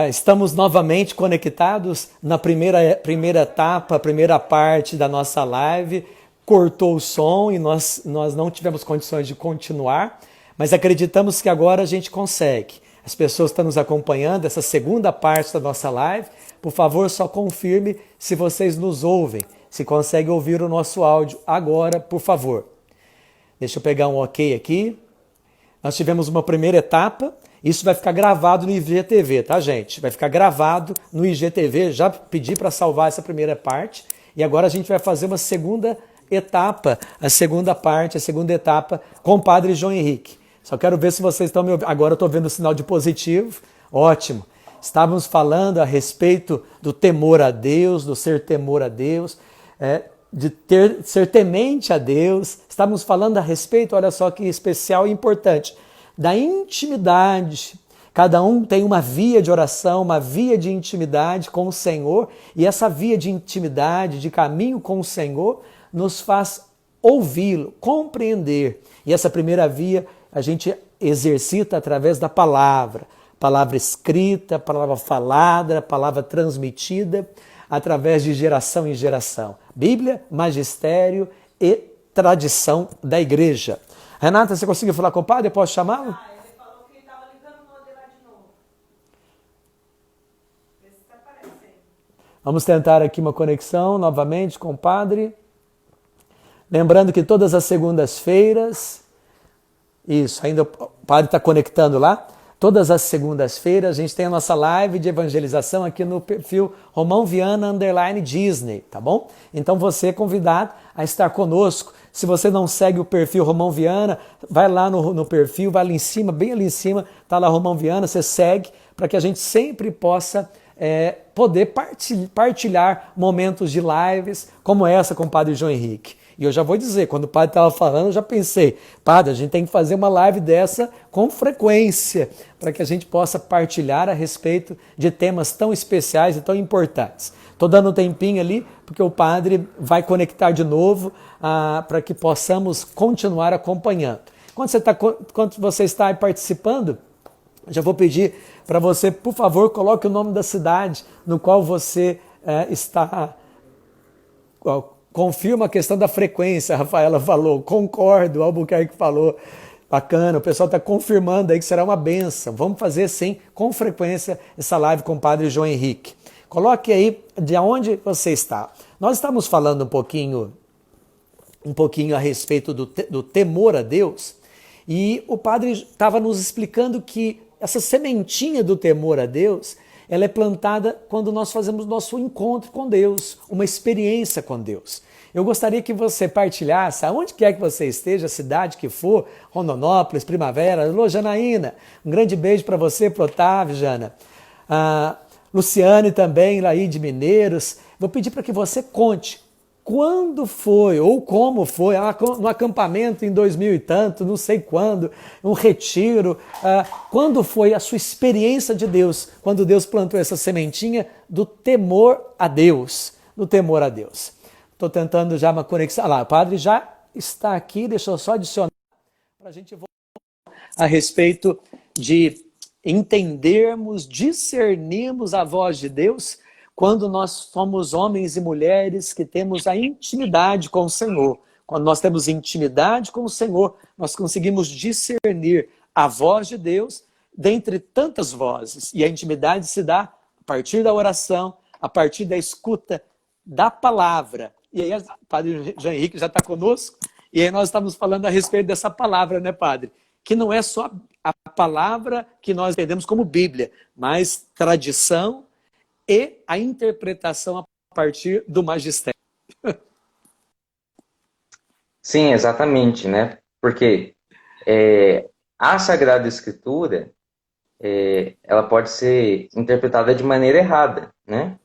Estamos novamente conectados na primeira etapa, primeira parte da nossa live. Cortou o som e nós não tivemos condições de continuar, mas acreditamos que agora a gente consegue. As pessoas que estão nos acompanhando, essa segunda parte da nossa live, por favor, só confirme se vocês nos ouvem, se conseguem ouvir o nosso áudio agora, por favor. Deixa eu pegar um ok aqui. Nós tivemos uma primeira etapa. Isso vai ficar gravado no IGTV, tá, gente? Vai ficar gravado no IGTV. Já pedi para salvar essa primeira parte. E agora a gente vai fazer uma segunda etapa, a segunda parte, a segunda etapa com o Padre João Henrique. Só quero ver se vocês estão me ouvindo. Agora eu estou vendo o sinal de positivo. Ótimo. Estávamos falando a respeito do temor a Deus, do ser temor a Deus, ser temente a Deus. Estávamos falando a respeito, olha só que especial e importante, da intimidade. Cada um tem uma via de oração, uma via de intimidade com o Senhor, e essa via de intimidade, de caminho com o Senhor, nos faz ouvi-lo, compreender. E essa primeira via a gente exercita através da palavra escrita, palavra falada, palavra transmitida, através de geração em geração. Bíblia, magistério e tradição da igreja. Renata, você conseguiu falar com o padre? Eu posso chamá-lo? Ele falou que ele estava ligando o modelo lá de novo. Vê se está aparecendo. Vamos tentar aqui uma conexão novamente com o padre. Lembrando que todas as segundas-feiras, isso, ainda o padre está conectando lá. Todas as segundas-feiras a gente tem a nossa live de evangelização aqui no perfil Romão Viana _Disney, tá bom? Então você é convidado a estar conosco. Se você não segue o perfil Romão Viana, vai lá no perfil, vai ali em cima, bem ali em cima, tá lá Romão Viana, você segue para que a gente sempre possa poder partilhar momentos de lives como essa com o Padre João Henrique. E eu já vou dizer, quando o padre estava falando, eu já pensei, padre, a gente tem que fazer uma live dessa com frequência, para que a gente possa partilhar a respeito de temas tão especiais e tão importantes. Estou dando um tempinho ali, porque o padre vai conectar de novo para que possamos continuar acompanhando. Enquanto você está aí participando, já vou pedir para você, por favor, coloque o nome da cidade no qual você está. Confirma a questão da frequência, a Rafaela falou, concordo, o Albuquerque falou, bacana, o pessoal está confirmando aí que será uma bênção. Vamos fazer sim, com frequência, essa live com o Padre João Henrique. Coloque aí de onde você está. Nós estamos falando um pouquinho a respeito do temor a Deus, e o Padre estava nos explicando que essa sementinha do temor a Deus, ela é plantada quando nós fazemos nosso encontro com Deus, uma experiência com Deus. Eu gostaria que você partilhasse, aonde quer que você esteja, a cidade que for, Rondonópolis, Primavera, alô, Janaína, um grande beijo para você, para o Otávio, Jana. Luciane também, lá aí de Mineiros. Vou pedir para que você conte quando foi ou como foi, no acampamento em 2000 e tanto, não sei quando, um retiro, quando foi a sua experiência de Deus, quando Deus plantou essa sementinha do temor a Deus, do temor a Deus. Estou tentando já uma conexão, o padre já está aqui, deixa eu só adicionar para a gente voltar a respeito de entendermos, discernirmos a voz de Deus, quando nós somos homens e mulheres que temos a intimidade com o Senhor. Quando nós temos intimidade com o Senhor, nós conseguimos discernir a voz de Deus dentre tantas vozes. E a intimidade se dá a partir da oração, a partir da escuta da palavra. E aí o Padre João Henrique já está conosco, e aí nós estamos falando a respeito dessa palavra, né, Padre? Que não é só a palavra que nós entendemos como Bíblia, mas tradição, e a interpretação a partir do magistério. Sim, exatamente, né? Porque a Sagrada Escritura, ela pode ser interpretada de maneira errada, né?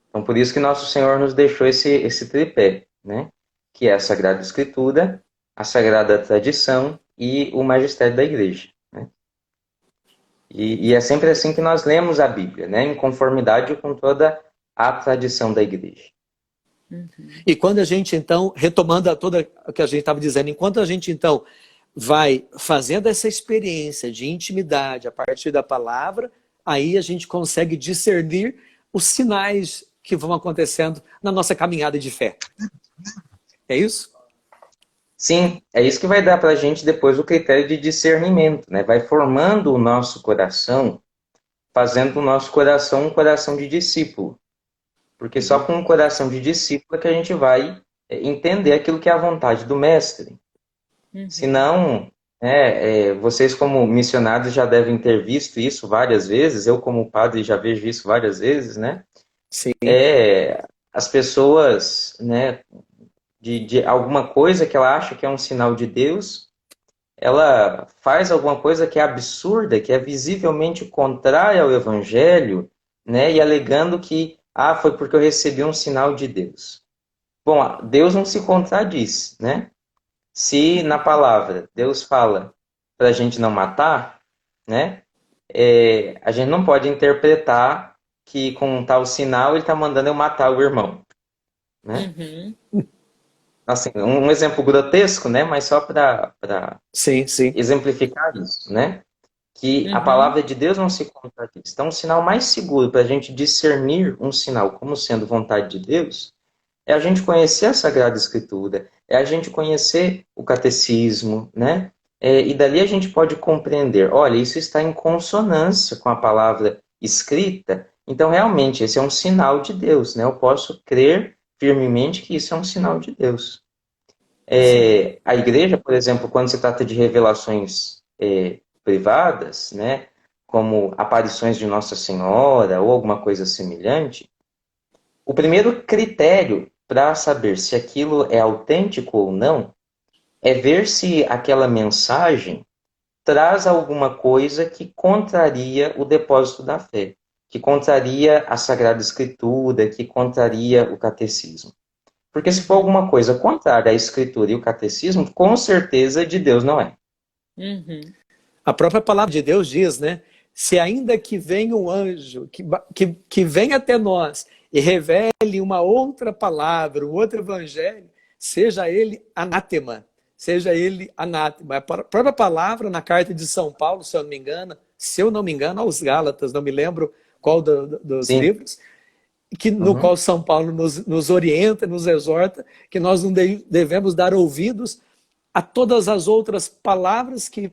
Então, por isso que Nosso Senhor nos deixou esse tripé, né? Que é a Sagrada Escritura, a Sagrada Tradição e o Magistério da Igreja. E é sempre assim que nós lemos a Bíblia, né? Em conformidade com toda a tradição da igreja. E quando a gente, então, retomando toda o que a gente estava dizendo, enquanto a gente, então, vai fazendo essa experiência de intimidade a partir da palavra, aí a gente consegue discernir os sinais que vão acontecendo na nossa caminhada de fé. É isso? Sim, é isso que vai dar para a gente depois o critério de discernimento, né? Vai formando o nosso coração, fazendo o nosso coração um coração de discípulo. Porque só com um coração de discípulo é que a gente vai entender aquilo que é a vontade do mestre. Senão, vocês como missionários já devem ter visto isso várias vezes, eu como padre já vejo isso várias vezes, né? Sim. As pessoas, né, de alguma coisa que ela acha que é um sinal de Deus, ela faz alguma coisa que é absurda, que é visivelmente contrária ao Evangelho, né, e alegando que, foi porque eu recebi um sinal de Deus. Bom, Deus não se contradiz, né? Se na palavra Deus fala para a gente não matar, né, a gente não pode interpretar que com um tal sinal ele está mandando eu matar o irmão, né? Assim, um exemplo grotesco, né, mas só para Sim. exemplificar isso, né? Que a palavra de Deus não se contradiz. Então, o sinal mais seguro para a gente discernir um sinal como sendo vontade de Deus é a gente conhecer a Sagrada Escritura, é a gente conhecer o catecismo, né? E dali a gente pode compreender, olha, isso está em consonância com a palavra escrita, então realmente esse é um sinal de Deus, né? Eu posso crer firmemente que isso é um sinal de Deus. A igreja, por exemplo, quando se trata de revelações privadas, né, como aparições de Nossa Senhora ou alguma coisa semelhante, o primeiro critério para saber se aquilo é autêntico ou não é ver se aquela mensagem traz alguma coisa que contraria o depósito da fé, que contraria a Sagrada Escritura, que contraria o catecismo. Porque se for alguma coisa contrária à Escritura e o catecismo, com certeza de Deus não é. A própria palavra de Deus diz, né? Se ainda que venha um anjo, que venha até nós e revele uma outra palavra, um outro evangelho, seja ele anátema. Seja ele anátema. A própria palavra na carta de São Paulo, se eu não me engano, aos Gálatas, não me lembro qual dos Sim. livros, no qual São Paulo nos orienta, nos exorta, que nós não devemos dar ouvidos a todas as outras palavras que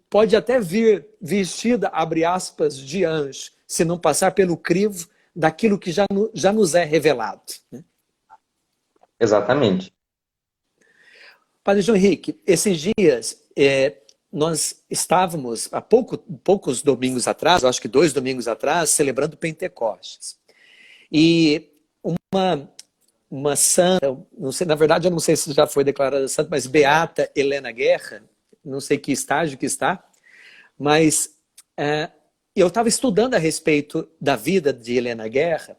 pode até vir vestida, abre aspas, de anjo, se não passar pelo crivo daquilo que já nos é revelado. Né? Exatamente. Padre João Henrique, esses dias nós estávamos, há poucos domingos atrás, acho que 2 domingos atrás, celebrando Pentecostes. E uma santa, não sei, na verdade eu não sei se já foi declarada santa, mas Beata Helena Guerra, não sei que estágio que está, mas eu estava estudando a respeito da vida de Helena Guerra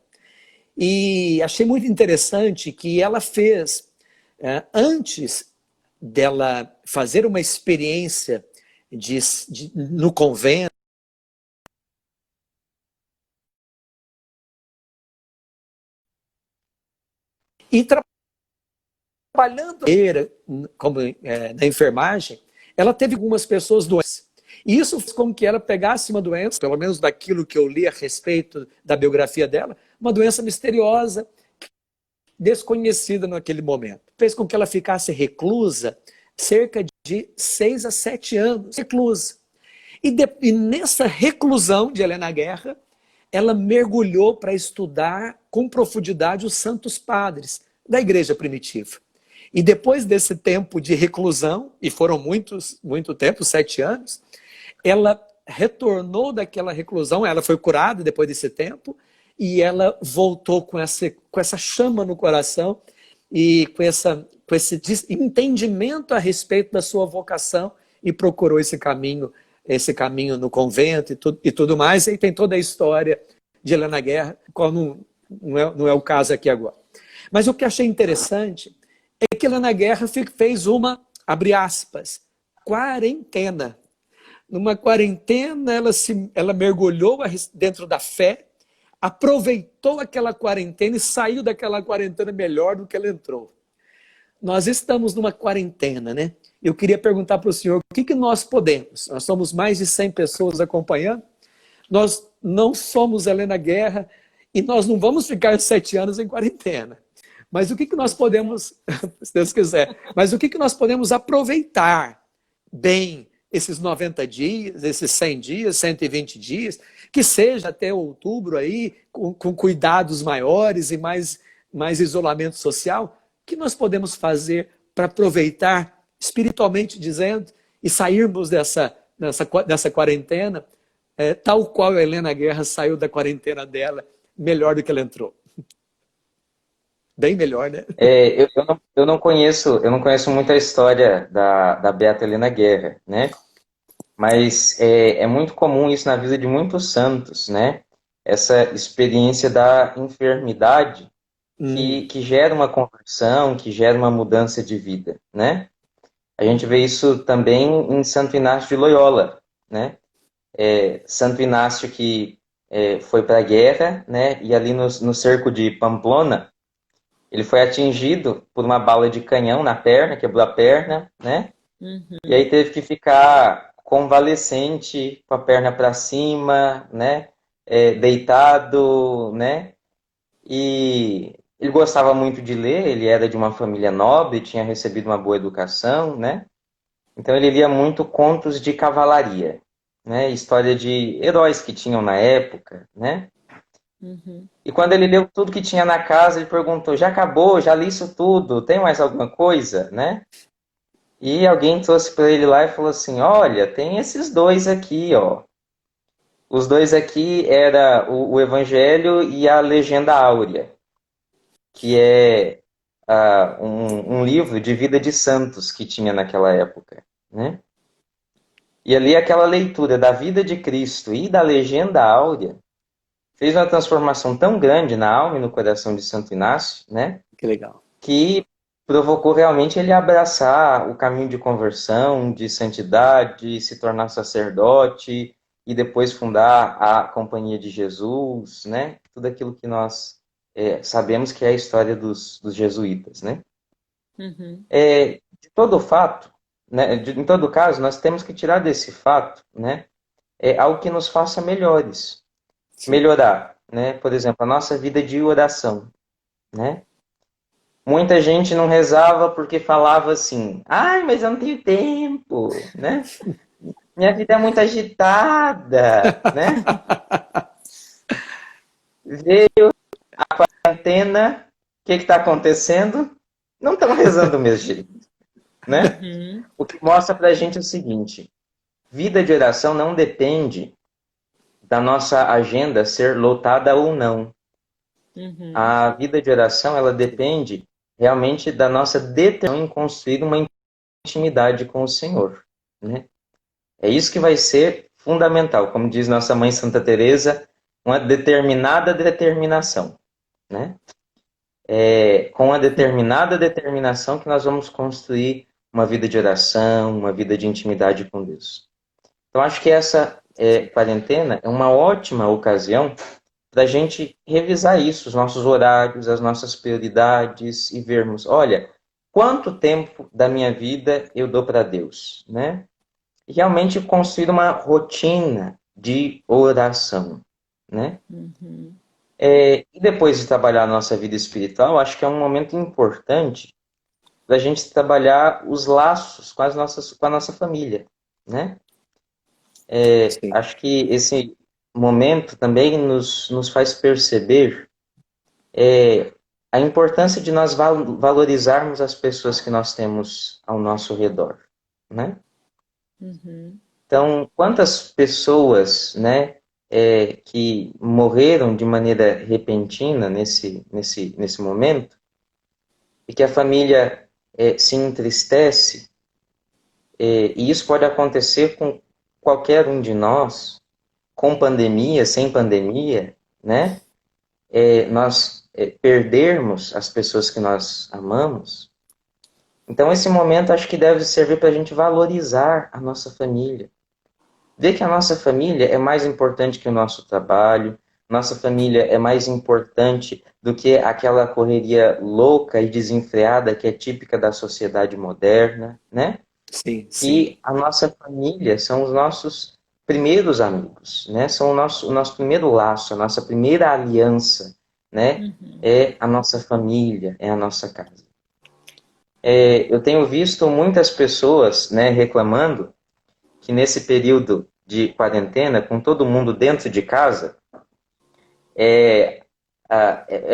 e achei muito interessante que ela fez, antes dela fazer uma experiência no convento, e trabalhando como na enfermagem, ela teve algumas pessoas doentes. E isso fez com que ela pegasse uma doença, pelo menos daquilo que eu li a respeito da biografia dela, uma doença misteriosa, desconhecida naquele momento. Fez com que ela ficasse reclusa cerca de 6 a 7 anos, reclusa. E nessa reclusão de Helena Guerra, ela mergulhou para estudar com profundidade os santos padres da igreja primitiva. E depois desse tempo de reclusão, e foram muito tempo, 7 anos, ela retornou daquela reclusão, ela foi curada depois desse tempo, e ela voltou com essa chama no coração e com esse entendimento a respeito da sua vocação e procurou esse caminho no convento e tudo mais, e tem toda a história de Helena Guerra, qual não é o caso aqui agora. Mas o que achei interessante é que Helena Guerra fez uma, abre aspas, quarentena. Numa quarentena, ela mergulhou dentro da fé, aproveitou aquela quarentena e saiu daquela quarentena melhor do que ela entrou. Nós estamos numa quarentena, né? Eu queria perguntar para o senhor, o que nós podemos? Nós somos mais de 100 pessoas acompanhando. Nós não somos Helena Guerra e nós não vamos ficar 7 anos em quarentena. Mas o que nós podemos, se Deus quiser, mas o que nós podemos aproveitar bem esses 90 dias, esses 100 dias, 120 dias, que seja até outubro aí, com cuidados maiores e mais isolamento social, que nós podemos fazer para aproveitar, espiritualmente dizendo, e sairmos dessa quarentena, tal qual a Helena Guerra saiu da quarentena dela, melhor do que ela entrou. Bem melhor, né? Eu não conheço muito a história da Beata Helena Guerra, né? Mas é muito comum isso na vida de muitos santos, né? Essa experiência da enfermidade que gera uma conversão, que gera uma mudança de vida, né? A gente vê isso também em Santo Inácio de Loyola, né? Santo Inácio que foi para a guerra, né? E ali no cerco de Pamplona, ele foi atingido por uma bala de canhão na perna, quebrou a perna, né? E aí teve que ficar convalescente, com a perna para cima, né? Deitado, né? E ele gostava muito de ler, ele era de uma família nobre, tinha recebido uma boa educação, né? Então ele lia muito contos de cavalaria, né? História de heróis que tinham na época, né? E quando ele leu tudo que tinha na casa, ele perguntou: já acabou? Já li isso tudo? Tem mais alguma coisa, né? E alguém trouxe para ele lá e falou assim: olha, tem esses dois aqui, ó. Os dois aqui era o Evangelho e a Legenda Áurea, que é um livro de vida de santos que tinha naquela época, né? E ali aquela leitura da vida de Cristo e da Legenda Áurea fez uma transformação tão grande na alma e no coração de Santo Inácio, né? Que legal. Que provocou realmente ele abraçar o caminho de conversão, de santidade, se tornar sacerdote e depois fundar a Companhia de Jesus, né? Tudo aquilo que nós sabemos que é a história dos jesuítas, né? De todo fato, né? Em todo caso, nós temos que tirar desse fato, né? Algo que nos faça melhores. Sim. Melhorar, né? Por exemplo, a nossa vida de oração, né? Muita gente não rezava porque falava assim: ai, mas eu não tenho tempo, né? Minha vida é muito agitada, né? Veio a quarentena, o que está acontecendo? Não estão rezando do mesmo jeito, né? O que mostra pra gente é o seguinte: vida de oração não depende da nossa agenda ser lotada ou não. A vida de oração, ela depende realmente da nossa determinação em construir uma intimidade com o Senhor, né? É isso que vai ser fundamental, como diz nossa mãe Santa Teresa, uma determinada determinação, né? Com a determinada determinação que nós vamos construir uma vida de oração, uma vida de intimidade com Deus. Então, acho que essa quarentena é uma ótima ocasião para a gente revisar isso, os nossos horários, as nossas prioridades e vermos, olha, quanto tempo da minha vida eu dou para Deus, né? E realmente construir uma rotina de oração, né? E depois de trabalhar a nossa vida espiritual, acho que é um momento importante para a gente trabalhar os laços com a nossa família, né? Sim. Acho que esse momento também nos faz perceber a importância de nós valorizarmos as pessoas que nós temos ao nosso redor, né? Então, quantas pessoas, né, que morreram de maneira repentina nesse momento, e que a família se entristece, e isso pode acontecer com qualquer um de nós, com pandemia, sem pandemia, né? Nós perdermos as pessoas que nós amamos. Então, esse momento acho que deve servir para a gente valorizar a nossa família. Ver que a nossa família é mais importante que o nosso trabalho, nossa família é mais importante do que aquela correria louca e desenfreada que é típica da sociedade moderna, né? Sim, sim. E a nossa família são os nossos primeiros amigos, né? São o nosso primeiro laço, a nossa primeira aliança, né? É a nossa família, é a nossa casa. Eu tenho visto muitas pessoas, né, reclamando que nesse período de quarentena, com todo mundo dentro de casa, é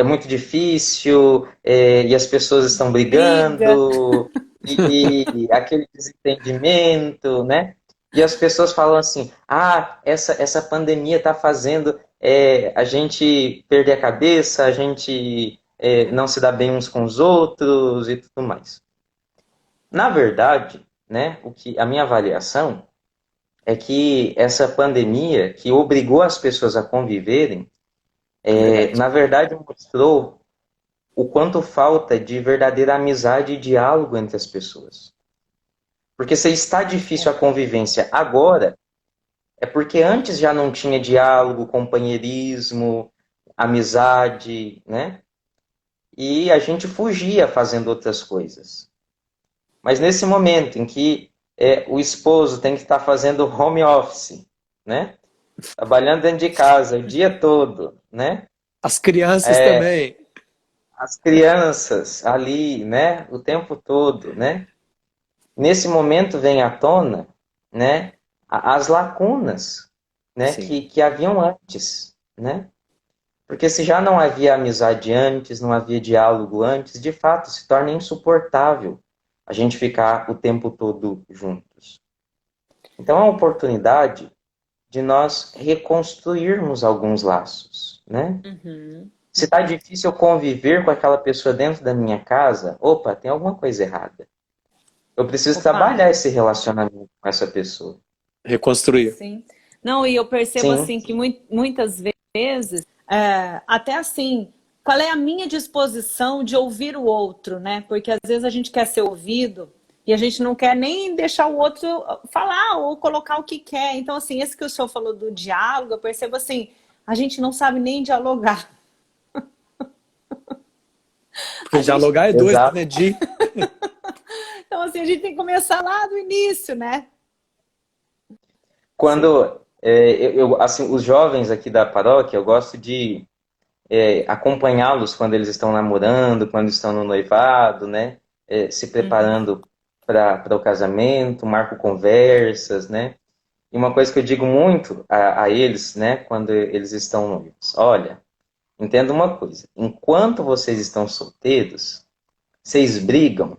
muito difícil, e as pessoas estão Briga. brigando, e aquele desentendimento, né? E as pessoas falam assim, essa pandemia está fazendo a gente perder a cabeça, a gente não se dá bem uns com os outros e tudo mais. Na verdade, né, a minha avaliação é que essa pandemia que obrigou as pessoas a conviverem, na verdade mostrou o quanto falta de verdadeira amizade e diálogo entre as pessoas. Porque se está difícil a convivência agora, é porque antes já não tinha diálogo, companheirismo, amizade, né? E a gente fugia fazendo outras coisas. Mas nesse momento em que o esposo tem que estar fazendo home office, né? Trabalhando dentro de casa o dia todo, né? As crianças também. As crianças ali, né? O tempo todo, né? Nesse momento vem à tona, né? As lacunas, né? Que haviam antes, né? Porque se já não havia amizade antes, não havia diálogo antes, de fato se torna insuportável a gente ficar o tempo todo juntos. Então é uma oportunidade de nós reconstruirmos alguns laços, né? Se está difícil eu conviver com aquela pessoa dentro da minha casa, opa, tem alguma coisa errada. Eu preciso trabalhar esse relacionamento com essa pessoa. Reconstruir. Sim. Não, e eu percebo assim que muitas vezes, até assim, qual é a minha disposição de ouvir o outro, né? Porque às vezes a gente quer ser ouvido e a gente não quer nem deixar o outro falar ou colocar o que quer. Então, assim, esse que o senhor falou do diálogo, eu percebo assim, a gente não sabe nem dialogar. Porque dialogar é dois, Exato. né? Então, assim, a gente tem que começar lá do início, né? Quando, assim, os jovens aqui da paróquia, eu gosto de acompanhá-los quando eles estão namorando, quando estão no noivado, né? Se preparando para o casamento, marco conversas, né? E uma coisa que eu digo muito a eles, né? Quando eles estão noivos, olha, entenda uma coisa, enquanto vocês estão solteiros, vocês brigam,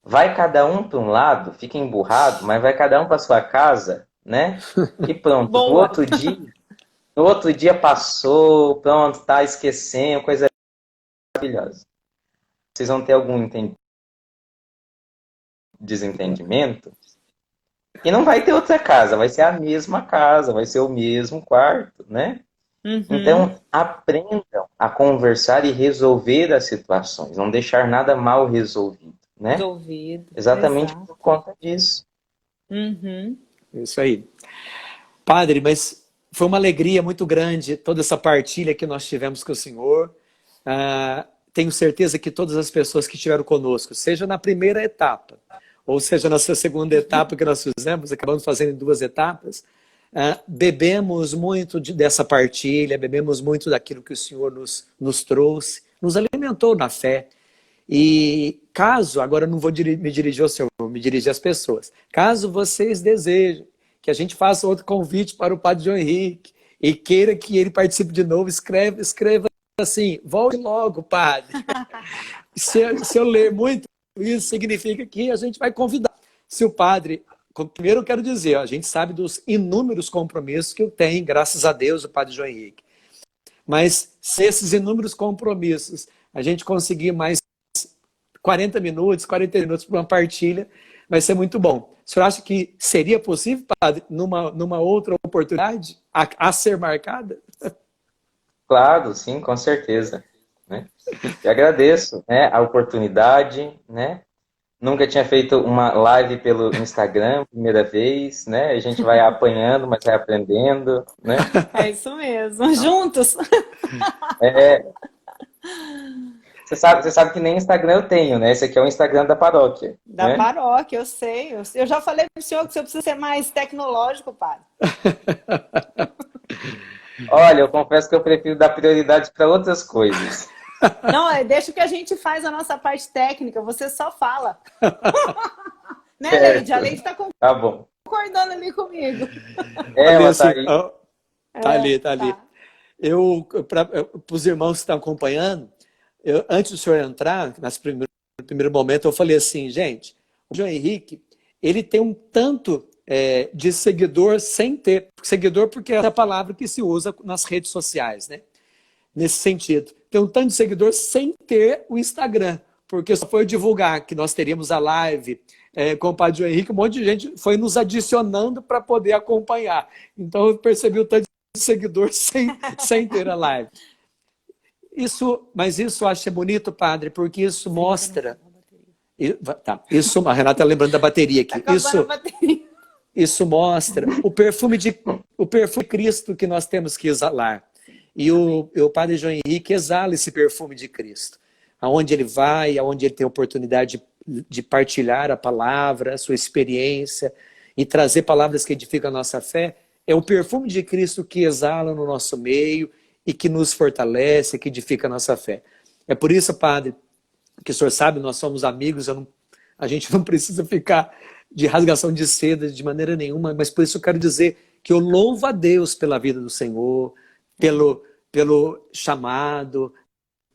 vai cada um para um lado, fica emburrado, mas vai cada um para sua casa, né? E pronto. No outro dia passou, pronto, tá esquecendo, coisa maravilhosa. Vocês vão ter algum desentendimento e não vai ter outra casa, vai ser a mesma casa, vai ser o mesmo quarto, né? Então, aprendam a conversar e resolver as situações, não deixar nada mal resolvido, né? Exatamente por conta disso. Isso aí. Padre, mas foi uma alegria muito grande toda essa partilha que nós tivemos com o senhor. Tenho certeza que todas as pessoas que estiveram conosco, seja na primeira etapa, ou seja na segunda etapa que nós fizemos, acabamos fazendo em 2 etapas, bebemos muito dessa partilha, bebemos muito daquilo que o senhor nos trouxe, nos alimentou na fé. E caso, agora eu não vou me dirigir ao senhor, vou me dirigir às pessoas, caso vocês desejem que a gente faça outro convite para o Padre João Henrique e queira que ele participe de novo, escreva assim, volte logo, padre. Se eu ler muito, isso significa que a gente vai convidar. Se o padre... Primeiro eu quero dizer, a gente sabe dos inúmeros compromissos que eu tenho, graças a Deus, o Padre João Henrique. Mas se esses inúmeros compromissos a gente conseguir mais 40 minutos para uma partilha, vai ser muito bom. O senhor acha que seria possível, padre, numa outra oportunidade a ser marcada? Claro, sim, com certeza. Né? Eu agradeço, né, a oportunidade, né? Nunca tinha feito uma live pelo Instagram, primeira vez, né? A gente vai apanhando, mas vai aprendendo, né? É isso mesmo, juntos. Você sabe que nem Instagram eu tenho, né? Esse aqui é o Instagram da paróquia. Da né? paróquia, eu sei. Eu já falei para o senhor que o senhor precisa ser mais tecnológico, padre. Olha, eu confesso que eu prefiro dar prioridade para outras coisas. Não, deixa que a gente faz a nossa parte técnica, você só fala. Né, Leide? A Leide está Tá bom. concordando ali comigo. Ela tá aí. Tá ali, tá ali. Para os irmãos que estão acompanhando, antes do senhor entrar, no primeiro momento, eu falei assim, gente, o João Henrique, ele tem um tanto de seguidor sem ter. Seguidor porque é a palavra que se usa nas redes sociais, né? Nesse sentido. Tem um tanto de seguidor sem ter o Instagram, porque só foi divulgar que nós teríamos a live com o Padre João Henrique, um monte de gente foi nos adicionando para poder acompanhar. Então eu percebi o tanto de seguidor sem ter a live. Mas isso eu acho bonito, padre, porque isso mostra... Isso, a Renata está lembrando da bateria aqui. Isso mostra o perfume de Cristo que nós temos que exalar. E o Padre João Henrique exala esse perfume de Cristo. Aonde ele vai, aonde ele tem oportunidade de partilhar a palavra, a sua experiência, e trazer palavras que edificam a nossa fé, é o perfume de Cristo que exala no nosso meio e que nos fortalece, que edifica a nossa fé. É por isso, padre, que o senhor sabe, nós somos amigos, a gente não precisa ficar de rasgação de seda de maneira nenhuma, mas por isso eu quero dizer que eu louvo a Deus pela vida do Senhor, pelo chamado,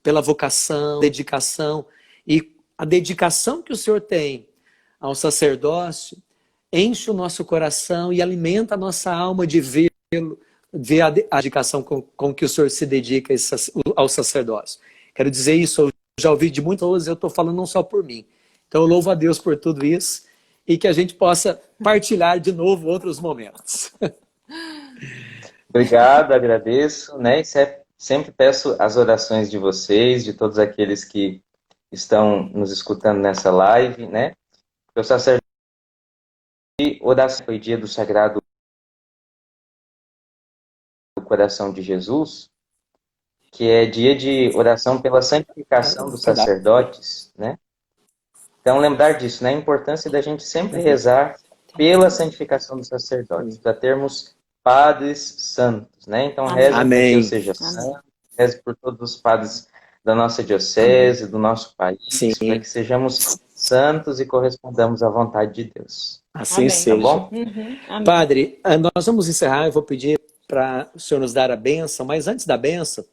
pela vocação, dedicação. E a dedicação que o Senhor tem ao sacerdócio enche o nosso coração e alimenta a nossa alma de ver a dedicação com que o Senhor se dedica ao sacerdócio. Quero dizer isso, eu já ouvi de muitas pessoas, eu estou falando não só por mim. Então eu louvo a Deus por tudo isso e que a gente possa partilhar de novo outros momentos. Obrigado, agradeço, né? E sempre peço as orações de vocês, de todos aqueles que estão nos escutando nessa live, né? O sacerdote oração foi dia do Sagrado Coração de Jesus, que é dia de oração pela santificação dos sacerdotes, né? Então, lembrar disso, né? A importância da gente sempre rezar pela santificação dos sacerdotes, para termos padres santos, né? Então, reze para que eu seja santo, reze por todos os padres da nossa diocese, do nosso país, para que sejamos santos e correspondamos à vontade de Deus. Assim seja. Tá bom? Padre, nós vamos encerrar, eu vou pedir para o senhor nos dar a bênção, mas antes da bênção,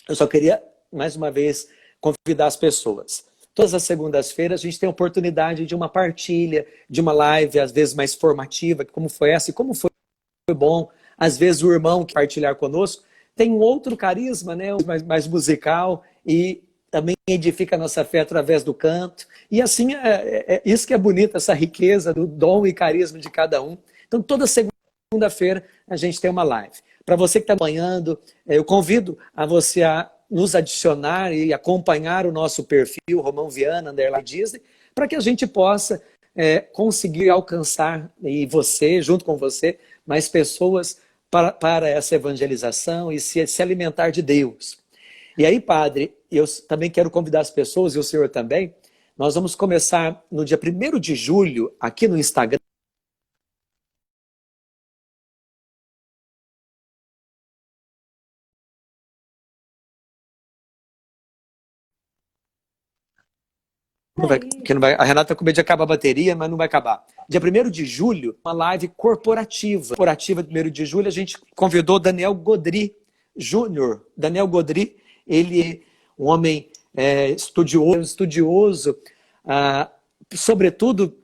eu só queria, mais uma vez, convidar as pessoas. Todas as segundas-feiras a gente tem a oportunidade de uma partilha, de uma live, às vezes mais formativa, como foi essa e como foi bom. Às vezes o irmão que partilhar conosco tem um outro carisma, né, mais musical, e também edifica a nossa fé através do canto. E assim, isso que é bonito, essa riqueza do dom e carisma de cada um. Então, toda segunda-feira a gente tem uma live. Para você que está acompanhando, eu convido a você a nos adicionar e acompanhar o nosso perfil, Romão Viana, _Disney, para que a gente possa conseguir alcançar, e você, junto com você, mais pessoas para essa evangelização e se alimentar de Deus. E aí, padre, eu também quero convidar as pessoas, e o senhor também, nós vamos começar no dia 1º de julho, aqui no Instagram, a Renata está com medo de acabar a bateria, mas não vai acabar. Dia 1º de julho, uma live corporativa. Corporativa, 1º de julho, a gente convidou Daniel Godry Júnior. Daniel Godry, ele é um homem estudioso, sobretudo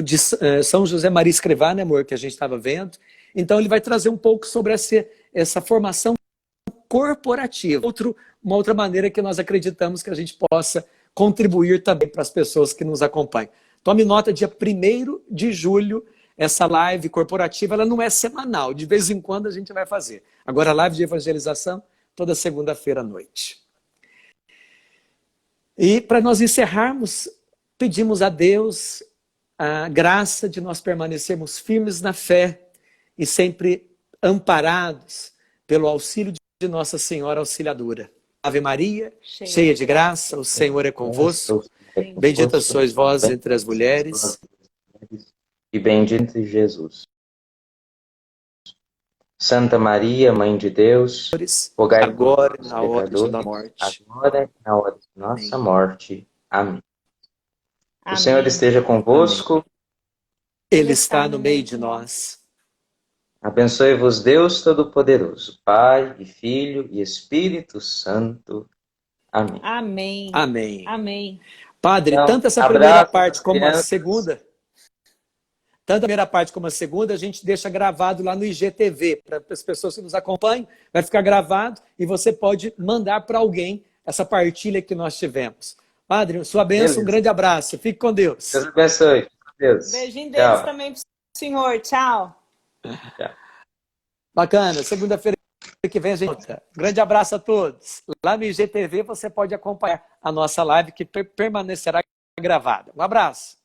de São José Maria Escrivá, né, amor, que a gente estava vendo. Então ele vai trazer um pouco sobre essa formação corporativa. Uma outra maneira que nós acreditamos que a gente possa contribuir também para as pessoas que nos acompanham. Tome nota, dia 1º de julho, essa live corporativa, ela não é semanal, de vez em quando a gente vai fazer. Agora a live de evangelização, toda segunda-feira à noite. E para nós encerrarmos, pedimos a Deus a graça de nós permanecermos firmes na fé e sempre amparados pelo auxílio de Nossa Senhora Auxiliadora. Ave Maria, cheia de graça, o Senhor é convosco. Bendita sois vós entre as mulheres. E bendito Jesus. Santa Maria, Mãe de Deus, rogai Agora por e nós, na hora de pecadores, morte. agora e na hora de nossa morte. Amém. O Amém. Senhor esteja convosco. Ele está no meio de nós. Abençoe-vos Deus Todo-Poderoso, Pai e Filho e Espírito Santo. Amém. Amém. Amém. Amém. Padre, Então, tanto essa abraço primeira parte como a crianças. segunda, tanto a primeira parte como a segunda, a gente deixa gravado lá no IGTV, para as pessoas que nos acompanham, vai ficar gravado e você pode mandar para alguém essa partilha que nós tivemos. Padre, sua bênção, Beleza. um grande abraço. Fique com Deus. Deus abençoe. Deus. Beijinho deles Tchau. também pro senhor. Tchau. Tchau. Bacana, segunda-feira que vem a gente volta. Grande abraço a todos. Lá no IGTV você pode acompanhar a nossa live que permanecerá gravada. Um abraço.